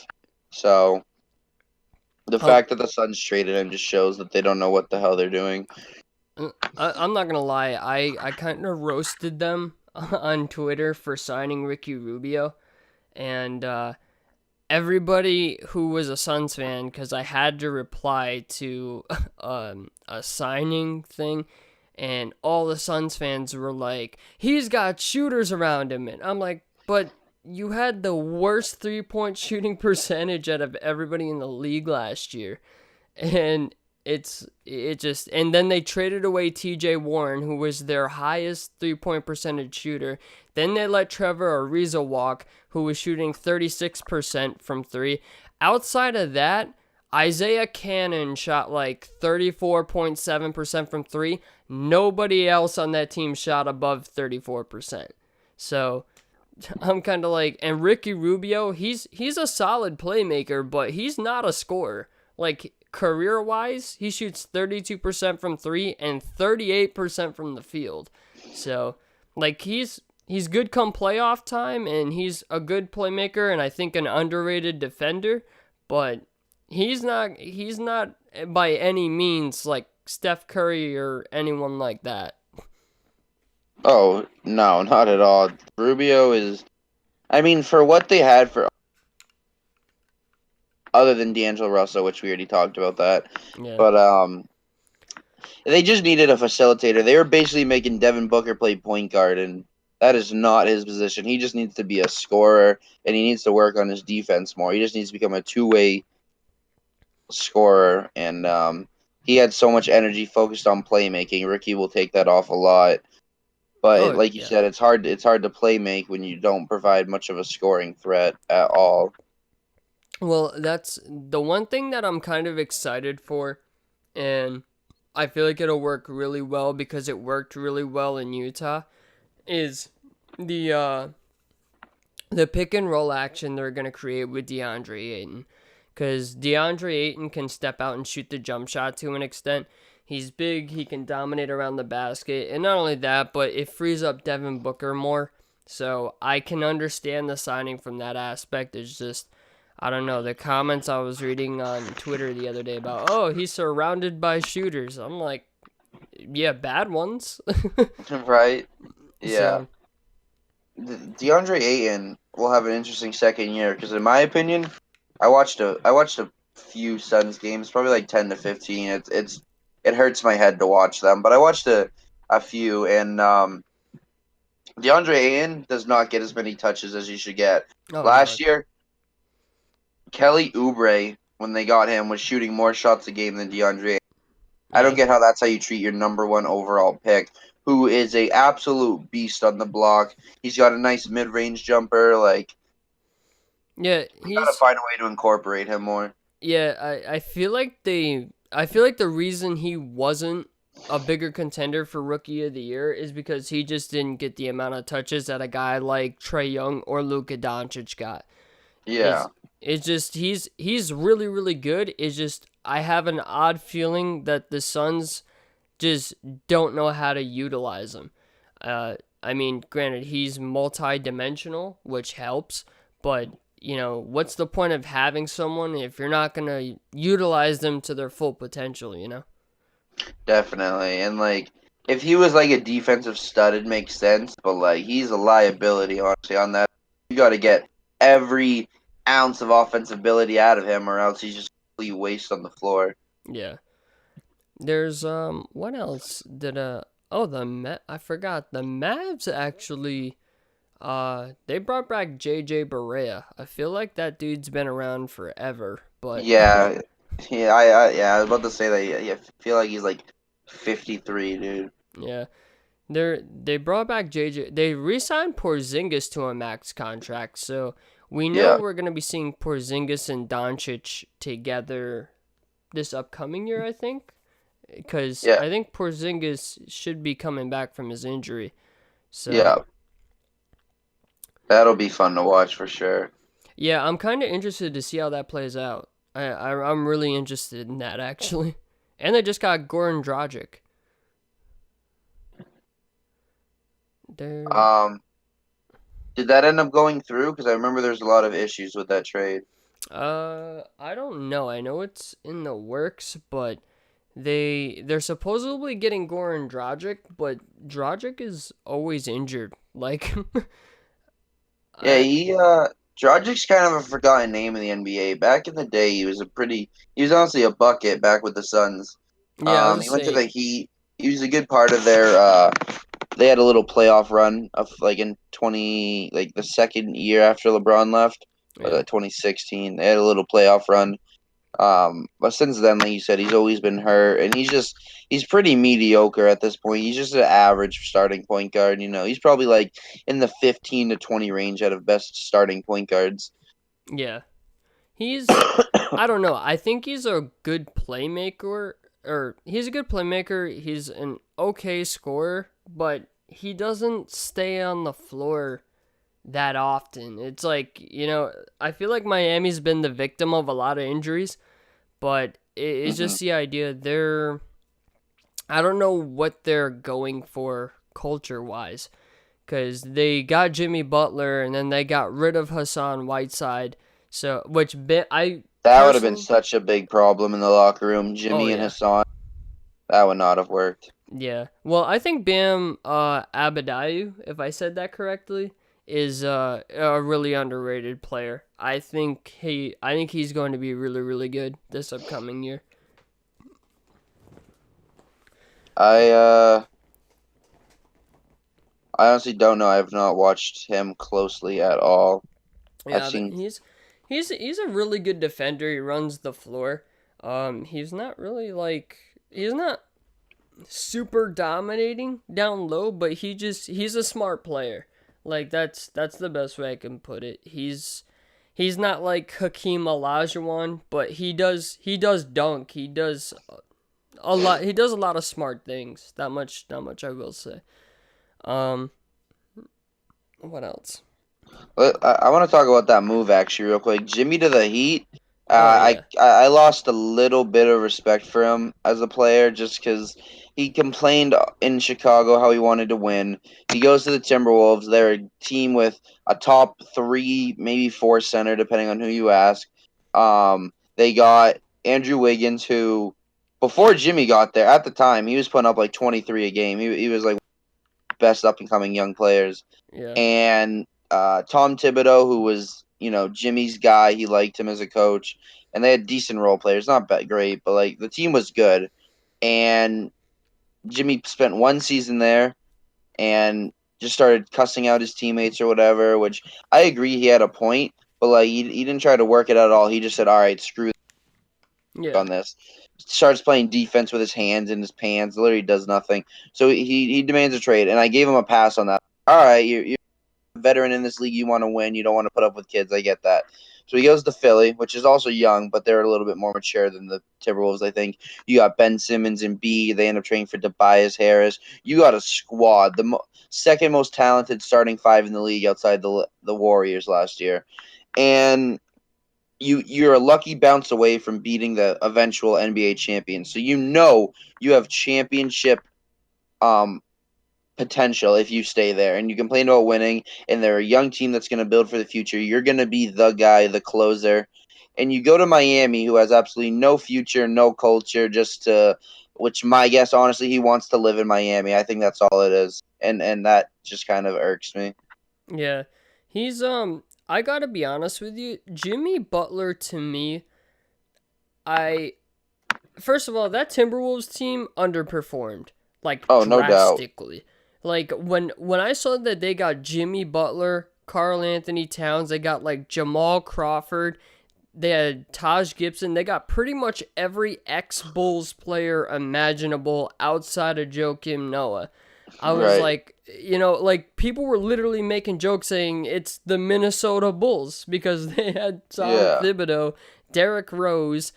so the Um, fact that the Suns traded him just shows that they don't know what the hell they're doing. I'm not gonna lie, I kind of roasted them on Twitter for signing Ricky Rubio, and everybody who was a Suns fan, because I had to reply to a signing thing, and all the Suns fans were like, he's got shooters around him, and I'm like, but you had the worst 3-point shooting percentage out of everybody in the league last year, and and then they traded away TJ Warren, who was their highest 3-point percentage shooter. Then they let Trevor Ariza walk, who was shooting 36% from three. Outside of that, Isaiah Cannon shot like 34.7% from three. Nobody else on that team shot above 34%. So I'm kind of like, and Ricky Rubio, he's a solid playmaker, but he's not a scorer. Like career wise, he shoots 32% from three and 38% from the field. So, like he's good come playoff time, and he's a good playmaker, and I think an underrated defender. But he's not by any means like Steph Curry or anyone like that. Oh no, not at all. Rubio is. I mean, for what they had for other than D'Angelo Russell, which we already talked about that, Yeah. but they just needed a facilitator. They were basically making Devin Booker play point guard, and that is not his position. He just needs to be a scorer, and he needs to work on his defense more. He just needs to become a two-way scorer, and he had so much energy focused on playmaking. Ricky will take that off a lot. But Oh like you yeah. said, it's hard. It's hard to play make when you don't provide much of a scoring threat at all. Well, that's the one thing that I'm kind of excited for, and I feel like it'll work really well because it worked really well in Utah. Is the uh, the pick and roll action they're gonna create with DeAndre Ayton, because DeAndre Ayton can step out and shoot the jump shot to an extent. He's big, he can dominate around the basket, and not only that, but it frees up Devin Booker more. So I can understand the signing from that aspect. It's just I don't know, the comments I was reading on Twitter the other day about, oh, he's surrounded by shooters. I'm like, yeah, bad ones. Right? Yeah. So DeAndre Ayton will have an interesting second year because, in my opinion, I watched a few Suns games, probably like 10 to 15. It hurts my head to watch them, but I watched a few, and DeAndre Ayton does not get as many touches as he should get. oh no. Last year, Kelly Oubre, when they got him, was shooting more shots a game than DeAndre. I don't Yeah. get how that's how you treat your number one overall pick, who is a absolute beast on the block. He's got a nice mid range jumper. Like Yeah, we gotta he's find a way to incorporate him more. yeah, I feel like the reason he wasn't a bigger contender for rookie of the year is because he just didn't get the amount of touches that a guy like Trey Young or Luka Doncic got. Yeah, It's it's just he's really really good. It's just I have an odd feeling that the Suns just don't know how to utilize him. I mean, granted, he's multi-dimensional, which helps, but what's the point of having someone if you're not gonna utilize them to their full potential? definitely. And like if he was like a defensive stud, it makes sense. But like he's a liability, honestly. On that, you got to get every ounce of offensive ability out of him, or else he's just a complete waste on the floor. Yeah. There's what else did oh I forgot the Mavs actually they brought back JJ Barea. I feel like that dude's been around forever, but Yeah, yeah. I was about to say that. Yeah, yeah, I feel like he's like 53, dude. yeah. They brought back JJ. They re-signed Porzingis to a max contract, so we know Yeah, we're gonna be seeing Porzingis and Doncic together this upcoming year. I think, because yeah, I think Porzingis should be coming back from his injury. So yeah. That'll be fun to watch for sure. yeah, I'm kind of interested to see how that plays out. I'm really interested in that actually. And they just got Goran Dragic. They're Um, did that end up going through? Because I remember there's a lot of issues with that trade. I don't know. I know it's in the works, but they're supposedly getting Goran Dragic, but Dragic is always injured. Like, Yeah, I Dragic's kind of a forgotten name in the NBA. Back in the day, he was honestly a bucket back with the Suns. yeah, I was He just went to saying, the Heat. He was a good part of their. They had a little playoff run of like in 20, like the second year after LeBron left, yeah, 2016. They had a little playoff run. But since then, like you said, he's always been hurt, and he's pretty mediocre at this point. He's just an average starting point guard. He's probably like in the 15 to 20 range out of best starting point guards. yeah. He's I don't know. I think he's a good playmaker, or he's a good playmaker. He's an okay scorer, but he doesn't stay on the floor that often. It's like, I feel like Miami's been the victim of a lot of injuries, but it's Hmm. just the idea I don't know what they're going for culture wise, because they got Jimmy Butler and then they got rid of Hassan Whiteside. So, I That would have been personally, such a big problem in the locker room. oh Jimmy and yeah, Hassan, that would not have worked. yeah. Well, I think Bam Abadayu, if I said that correctly, is a really underrated player. I think he's going to be really really good this upcoming year. I I honestly don't know. I have not watched him closely at all. I've Yeah, seen. he's a really good defender. He runs the floor. He's not really like he's not super dominating down low, but he's a smart player. Like that's the best way I can put it. He's not like Hakeem Olajuwon, but he does dunk. He does a lot. He does a lot of smart things. That much I will say. Um, what else? I want to talk about that move actually real quick. Jimmy to the Heat. Oh I, yeah, I lost a little bit of respect for him as a player just because he complained in Chicago how he wanted to win. He goes to the Timberwolves. They're a team with a top three, maybe four center, depending on who you ask. They got Andrew Wiggins, who before Jimmy got there at the time he was putting up like 23 a game. He was like best up and coming young players yeah, and Tom Thibodeau, who was Jimmy's guy. He liked him as a coach, and they had decent role players, not great, but like the team was good. And Jimmy spent one season there and just started cussing out his teammates or whatever. Which I agree, he had a point, but like he didn't try to work it out at all. He just said, "All right, screw yeah, on this." Starts playing defense with his hands in his pants. Literally does nothing. So he demands a trade, and I gave him a pass on that. All right, you're veteran in this league, you want to win. You don't want to put up with kids. I get that. So he goes to Philly, which is also young, but they're a little bit more mature than the Timberwolves, I think. You got Ben Simmons and B. They end up trading for Tobias Harris. You got a squad, the second most talented starting five in the league outside the Warriors last year, and you're a lucky bounce away from beating the eventual NBA champion. So you have championship um potential if you stay there, and you complain about winning, and they're a young team that's going to build for the future. You're going to be the guy, the closer, and you go to Miami, who has absolutely no future, no culture, just to, which my guess, honestly, he wants to live in Miami. I think that's all it is, and that just kind of irks me. yeah. He's I gotta be honest with you, Jimmy Butler to me, I first of all, that Timberwolves team underperformed like Oh, no doubt. drastically. Like when I saw that they got Jimmy Butler, Carl Anthony Towns, they got like Jamal Crawford, they had Taj Gibson, they got pretty much every ex Bulls player imaginable outside of Joakim Noah. I was Right. like, like people were literally making jokes saying it's the Minnesota Bulls because they had Tom Yeah. Thibodeau, Derrick Rose,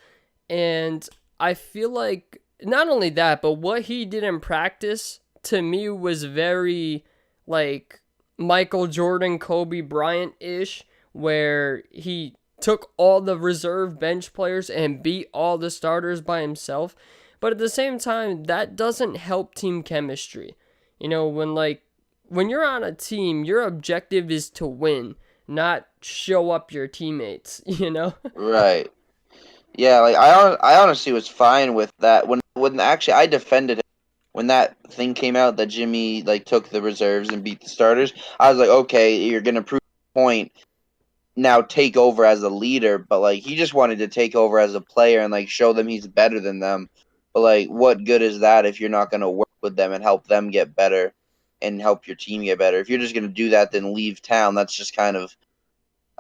and I feel like not only that, but what he did in practice to me was very like Michael Jordan, Kobe Bryant ish, where he took all the reserve bench players and beat all the starters by himself. But at the same time, that doesn't help team chemistry. When you're on a team, your objective is to win, not show up your teammates, you know? Right. Yeah, like I honestly was fine with that when actually I defended him when that thing came out that Jimmy like took the reserves and beat the starters. I was like, okay, you're gonna prove your point, now take over as a leader, but like he just wanted to take over as a player and like show them he's better than them. But like, what good is that if you're not gonna work with them and help them get better and help your team get better? If you're just gonna do that, then leave town. That's just kind of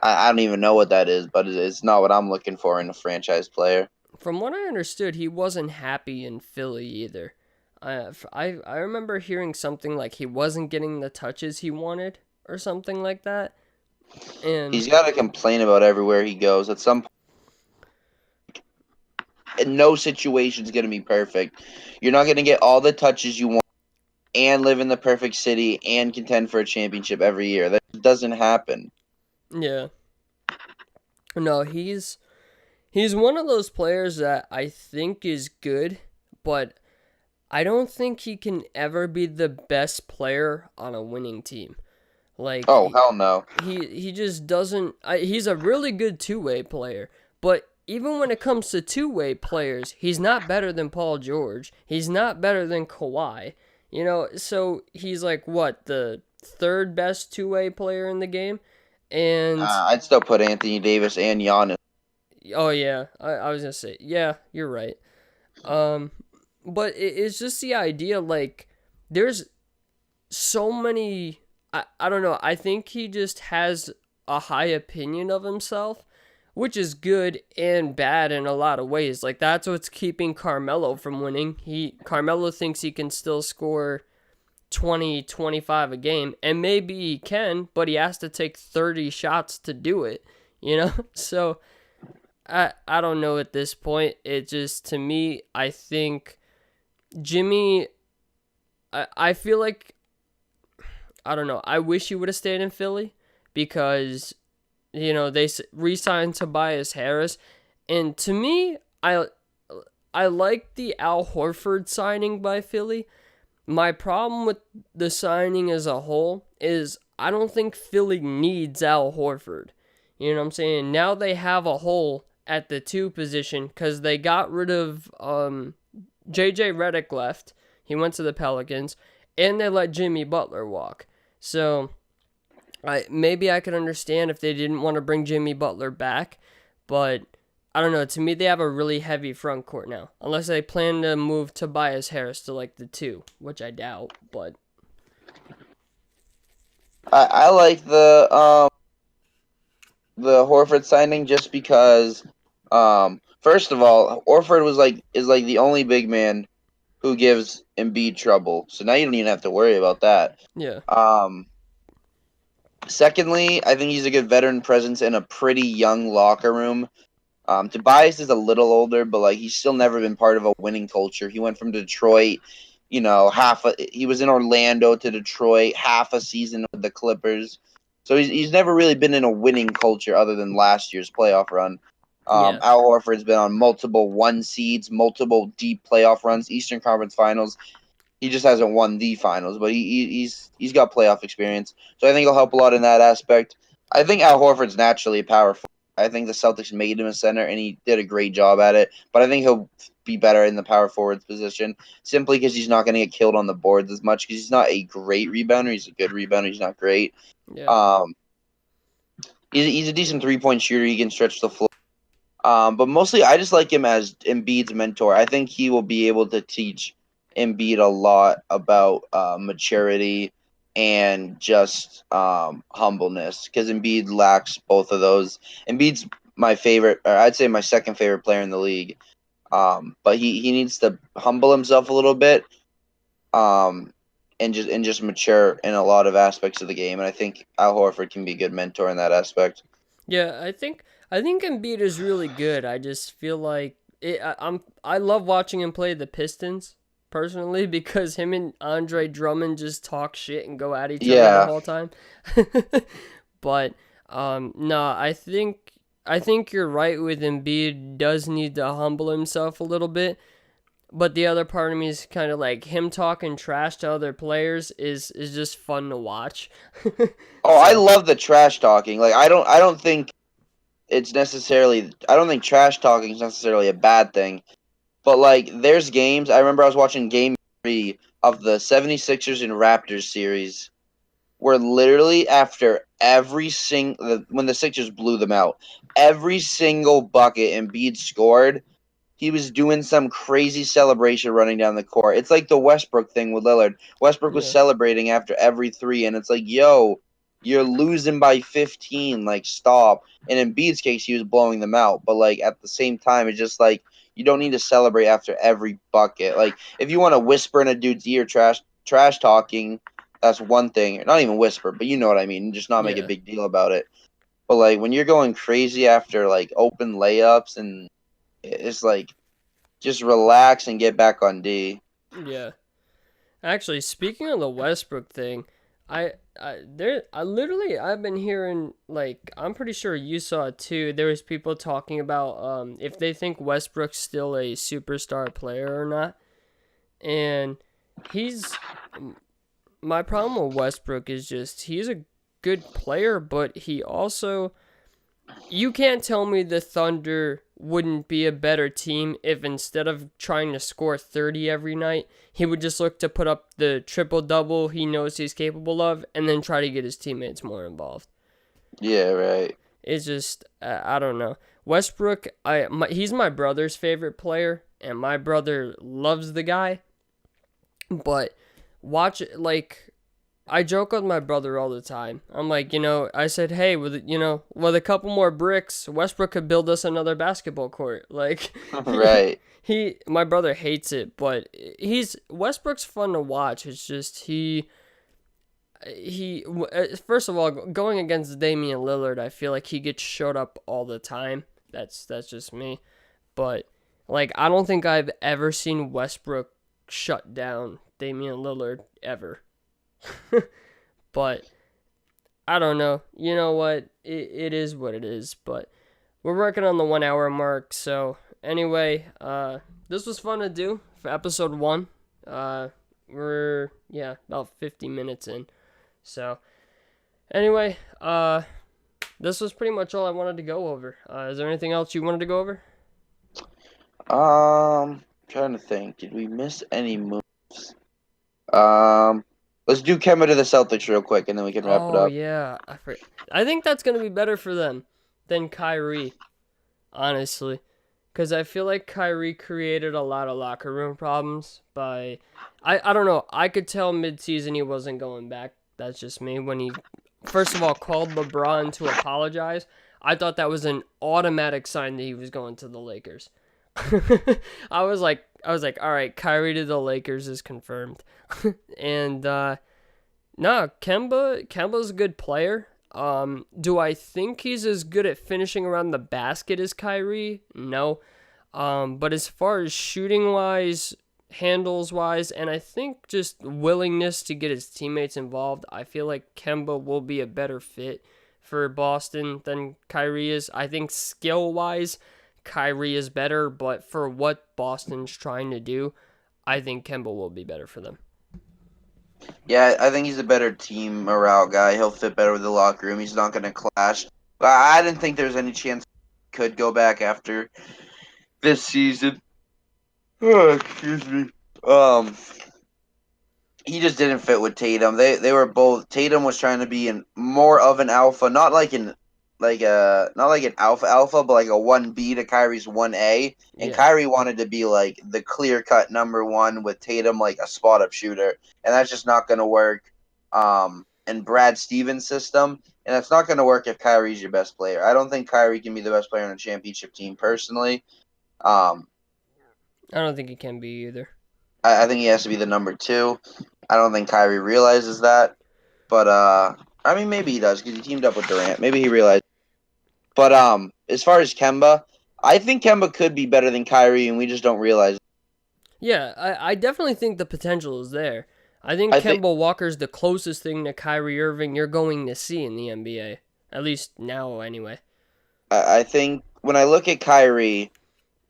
I don't even know what that is, but it's not what I'm looking for in a franchise player. From what I understood, he wasn't happy in Philly either. I remember hearing something like he wasn't getting the touches he wanted or something like that. And He's got to complain about everywhere he goes. At some point, no situation is going to be perfect. You're not going to get all the touches you want. and live in the perfect city and contend for a championship every year. That doesn't happen. Yeah. No, he's one of those players that I think is good, but I don't think he can ever be the best player on a winning team. Like Oh, hell no. he just doesn't. He's a really good two-way player, but even when it comes to two-way players, he's not better than Paul George. He's not better than Kawhi. So he's like what, the third best two-way player in the game, and I'd still put Anthony Davis and Giannis. oh yeah, I was gonna say yeah, you're right. Um, but it's just the idea like there's so many. I don't know. I think he just has a high opinion of himself, which is good and bad in a lot of ways. Like that's what's keeping Carmelo from winning. Carmelo thinks he can still score 20, 25 a game, and maybe he can, but he has to take 30 shots to do it, you know? So I don't know at this point. It just, to me, I think Jimmy, I feel like, I don't know. I wish he would have stayed in Philly because, they re signed Tobias Harris. And to me, I like the Al Horford signing by Philly. My problem with the signing as a whole is I don't think Philly needs Al Horford. You know what I'm saying? Now they have a hole at the two position because they got rid of JJ Redick left. He went to the Pelicans, and they let Jimmy Butler walk. So maybe I could understand if they didn't want to bring Jimmy Butler back, but I don't know. To me, they have a really heavy front court now, unless they plan to move Tobias Harris to like the two, which I doubt. But I like the Horford signing just because first of all, Horford is like the only big man who gives Embiid trouble. So now you don't even have to worry about that. yeah, Um Secondly, I think he's a good veteran presence in a pretty young locker room. Tobias is a little older, but like he's still never been part of a winning culture. He went from Detroit, he was in Orlando to Detroit, half a season with the Clippers. So he's never really been in a winning culture other than last year's playoff run. yeah, Al Horford's been on multiple one seeds, multiple deep playoff runs, Eastern Conference Finals. He just hasn't won the finals, but he's got playoff experience, so I think he'll help a lot in that aspect. I think Al Horford's naturally a power forward. I think the Celtics made him a center, and he did a great job at it. But I think he'll be better in the power forwards position simply because he's not going to get killed on the boards as much because he's not a great rebounder. He's a good rebounder. He's not great. yeah, Um, he's a decent 3-point shooter. He can stretch the floor. But mostly, I just like him as Embiid's mentor. I think he will be able to teach Embiid a lot about maturity and just humbleness because Embiid lacks both of those. Embiid's my favorite, or I'd say my second favorite player in the league. But he needs to humble himself a little bit, um, and just mature in a lot of aspects of the game. And I think Al Horford can be a good mentor in that aspect. yeah. I think Embiid is really good. I just feel like I love watching him play the Pistons personally because him and Andre Drummond just talk shit and go at each other the Yeah. whole time. But no, I think you're right with Embiid does need to humble himself a little bit. But the other part of me is kind of like him talking trash to other players is just fun to watch. Oh, I So love the trash talking. Like I don't think it's necessarily I don't think trash talking is necessarily a bad thing. But like there's games I remember I was watching game 3 of the 76ers and Raptors series where literally after when the Sixers blew them out, every single bucket Embiid scored, he was doing some crazy celebration running down the court. It's like the Westbrook thing with Lillard. Westbrook was yeah, celebrating after every three, and it's like, yo, you're losing by 15. Like, stop. And in Embiid's case, he was blowing them out. But, like, at the same time, it's just like, you don't need to celebrate after every bucket. Like, if you want to whisper in a dude's ear trash talking, that's one thing. Not even whisper, but you know what I mean. Just not make a yeah, big deal about it. But, like, when you're going crazy after, like, open layups and it's like, just relax and get back on D. yeah. Actually, speaking of the Westbrook thing, I've been hearing, like, I'm pretty sure you saw it too. There was people talking about if they think Westbrook's still a superstar player or not. And he's my problem with Westbrook is just he's a good player, but he also, you can't tell me the Thunder wouldn't be a better team if instead of trying to score 30 every night, he would just look to put up the triple double he knows he's capable of and then try to get his teammates more involved. Yeah, right. It's just, I don't know. Westbrook, he's my brother's favorite player, and my brother loves the guy, but watch it, like, I joke with my brother all the time. I'm like, I said, hey, with a couple more bricks, Westbrook could build us another basketball court. Like, Right. my brother hates it, but Westbrook's fun to watch. It's just first of all, going against Damian Lillard, I feel like he gets showed up all the time. That's just me, but like, I don't think I've ever seen Westbrook shut down Damian Lillard ever. But I don't know. You know what? It is what it is. But we're working on the 1 hour mark. So anyway, this was fun to do for episode 1. We're about 50 minutes in. So anyway, this was pretty much all I wanted to go over. Is there anything else you wanted to go over? Trying to think. Did we miss any moves? Um, let's do Kemba to the Celtics real quick, and then we can wrap it Oh up. yeah, I think that's gonna be better for them than Kyrie, honestly. Because I feel like Kyrie created a lot of locker room problems by. I don't know. I could tell midseason he wasn't going back. That's just me. When he, first of all, called LeBron to apologize, I thought that was an automatic sign that he was going to the Lakers. All right, Kyrie to the Lakers is confirmed. And, no, Kemba's a good player. Do I think he's as good at finishing around the basket as Kyrie? No. But as far as shooting wise, handles wise, and I think just willingness to get his teammates involved, I feel like Kemba will be a better fit for Boston than Kyrie is. I think skill wise, Kyrie is better, but for what Boston's trying to do, I think Kemba will be better for them. Yeah, I think he's a better team morale guy. He'll fit better with the locker room. He's not going to clash. But I didn't think there was any chance he could go back after this season. Oh, excuse me. Um, he just didn't fit with Tatum. They were both. Tatum was trying to be more of an alpha, not like an alpha, but like a 1B to Kyrie's 1A. And Yeah. Kyrie wanted to be like the clear cut number one with Tatum like a spot up shooter, and that's just not going to work. In Brad Stevens' system, and that's not going to work if Kyrie's your best player. I don't think Kyrie can be the best player on a championship team personally. I don't think he can be either. I think he has to be the number 2. I don't think Kyrie realizes that, but I mean maybe he does because he teamed up with Durant. Maybe he realized. But as far as Kemba, I think Kemba could be better than Kyrie, and we just don't realize it. Yeah, I definitely think the potential is there. I think I think Kemba Walker's the closest thing to Kyrie Irving you're going to see in the NBA. At least now, anyway. I think when I look at Kyrie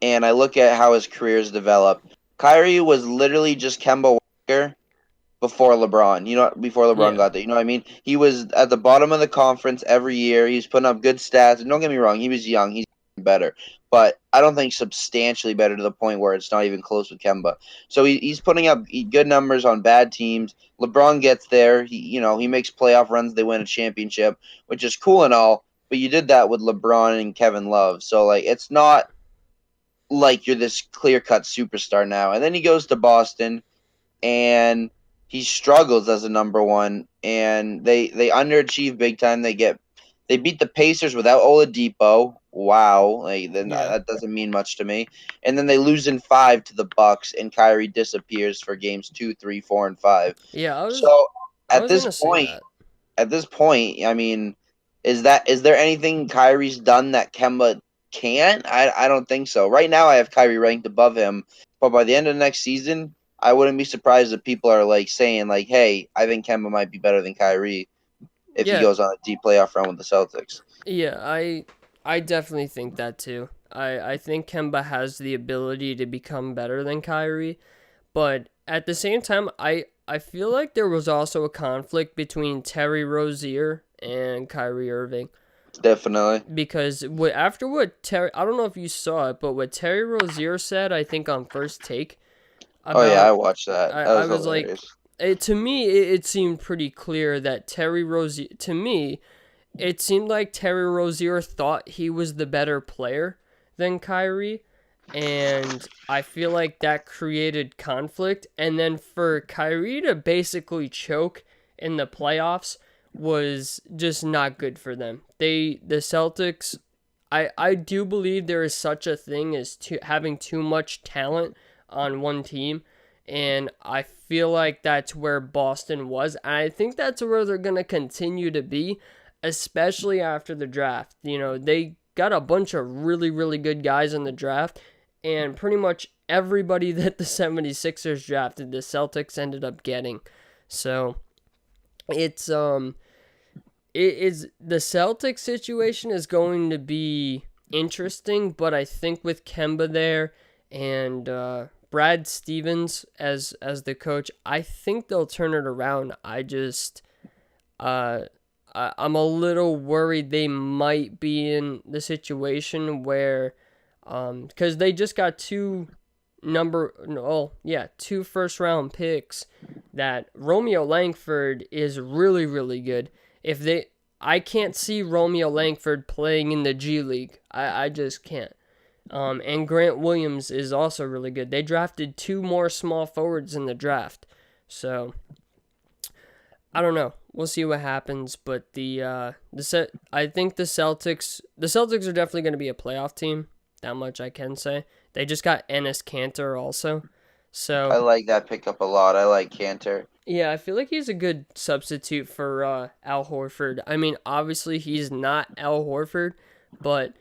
and I look at how his career's developed, Kyrie was literally just Kemba Walker before LeBron. Before LeBron Yeah. got there. You know what I mean? He was at the bottom of the conference every year. He was putting up good stats. And don't get me wrong, he was young. He's better. But I don't think substantially better to the point where it's not even close with Kemba. So he's putting up good numbers on bad teams. LeBron gets there. He makes playoff runs. They win a championship, which is cool and all. But you did that with LeBron and Kevin Love. So, like, it's not like you're this clear-cut superstar now. And then he goes to Boston, and he struggles as a number one, and they underachieve big time. They beat the Pacers without Oladipo. Wow, like then Yeah. that doesn't mean much to me. And then they lose in 5 to the Bucks, and Kyrie disappears for games 2, 3, 4, and 5. Yeah, So I at was this gonna say point, that. I mean, is there anything Kyrie's done that Kemba can't? I don't think so. Right now, I have Kyrie ranked above him, but by the end of next season, I wouldn't be surprised if people are like saying like, "Hey, I think Kemba might be better than Kyrie if he Yeah, goes on a deep playoff run with the Celtics." yeah, I definitely think that too. I think Kemba has the ability to become better than Kyrie, but at the same time, I feel like there was also a conflict between Terry Rozier and Kyrie Irving Definitely. because after what Terry, I don't know if you saw it, but what Terry Rozier said, I think on First Take Oh yeah, I about, watched that. That I was was like, hilarious. to me, it seemed pretty clear that Terry Rozier, to me, it seemed like Terry Rozier thought he was the better player than Kyrie, and I feel like that created conflict. And then for Kyrie to basically choke in the playoffs was just not good for them. The Celtics, I do believe there is such a thing as having too much talent on one team. And I feel like that's where Boston was. And I think that's where they're going to continue to be, especially after the draft. You know, they got a bunch of really, really good guys in the draft, and pretty much everybody that the 76ers drafted, the Celtics ended up getting. So it's it is the Celtics situation is going to be interesting, but I think with Kemba there and Brad Stevens as the coach, I think they'll turn it around. I just uh I'm a little worried they might be in the situation where because they just got two first round picks that Romeo Langford is really, really good. If they I can't see Romeo Langford playing in the G League. I just can't. And Grant Williams is also really good. They drafted two more small forwards in the draft. So I don't know. We'll see what happens, but I think the Celtics are definitely going to be a playoff team. That much I can say. They just got Ennis Cantor also. I So, like that pickup a lot. I like Cantor. yeah, I feel like he's a good substitute for Al Horford. I mean, obviously he's not Al Horford, but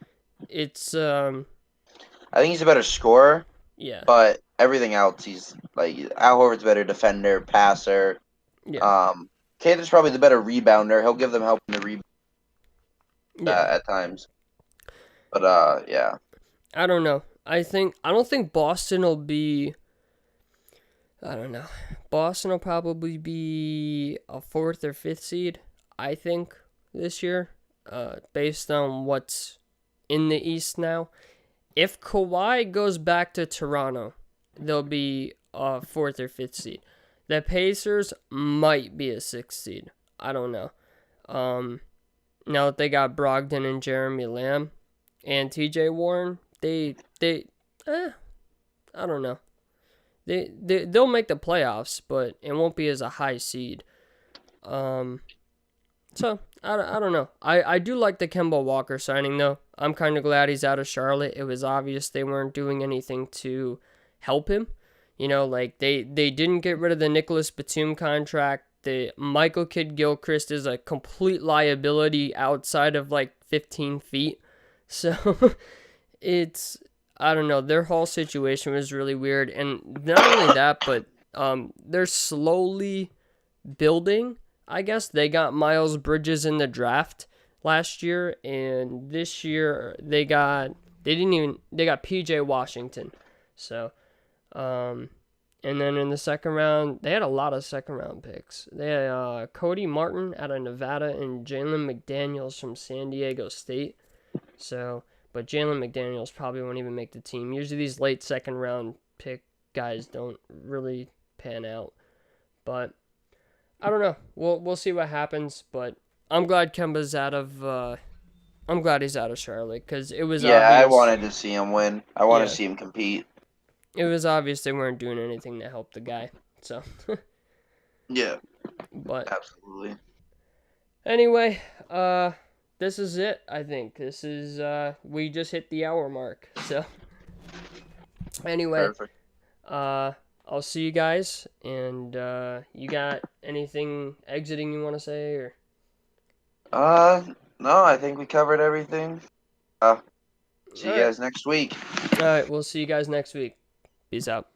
it's I think he's a better scorer, yeah. but everything else, he's like Al Horford's a better defender, passer. Yeah. Um, Cantor's probably the better rebounder. He'll give them help in the rebound Yeah. at times. But yeah, I don't know. I don't think Boston will be I don't know. Boston will probably be a fourth or fifth seed, I think, this year, based on what's in the East now. If Kawhi goes back to Toronto, they'll be a fourth or fifth seed. The Pacers might be a sixth seed. I don't know. Um, Now that they got Brogdon and Jeremy Lamb and T.J. Warren, I don't know. They'll make the playoffs, but it won't be as a high seed. Um, so I don't know. I do like the Kemba Walker signing though. I'm kind of glad he's out of Charlotte. It was obvious they weren't doing anything to help him. You know, like they didn't get rid of the Nicholas Batum contract. The Michael Kidd Gilchrist is a complete liability outside of like 15 feet. So it's I don't know. Their whole situation was really weird, and not only that, but they're slowly building. I guess they got Miles Bridges in the draft last year, and this year they got PJ Washington. So and then in the second round, they had a lot of second round picks. They had Cody Martin out of Nevada and Jalen McDaniels from San Diego State. So, but Jalen McDaniels probably won't even make the team. Usually these late second round pick guys don't really pan out. But I don't know. We'll see what happens. But I'm glad Kemba's out of. I'm glad he's out of Charlotte because it was yeah, I obvious. wanted to see him win. I want to Yeah, see him compete. it was obvious they weren't doing anything to help the guy. So, Yeah, but absolutely. anyway, this is it. I think this is we just hit the hour mark. So anyway, Perfect. I'll see you guys. And you got anything exiting you want to say or? Uh, no, I think we covered everything. Uh, All see you right. guys next week. All right. We'll see you guys next week. Peace out.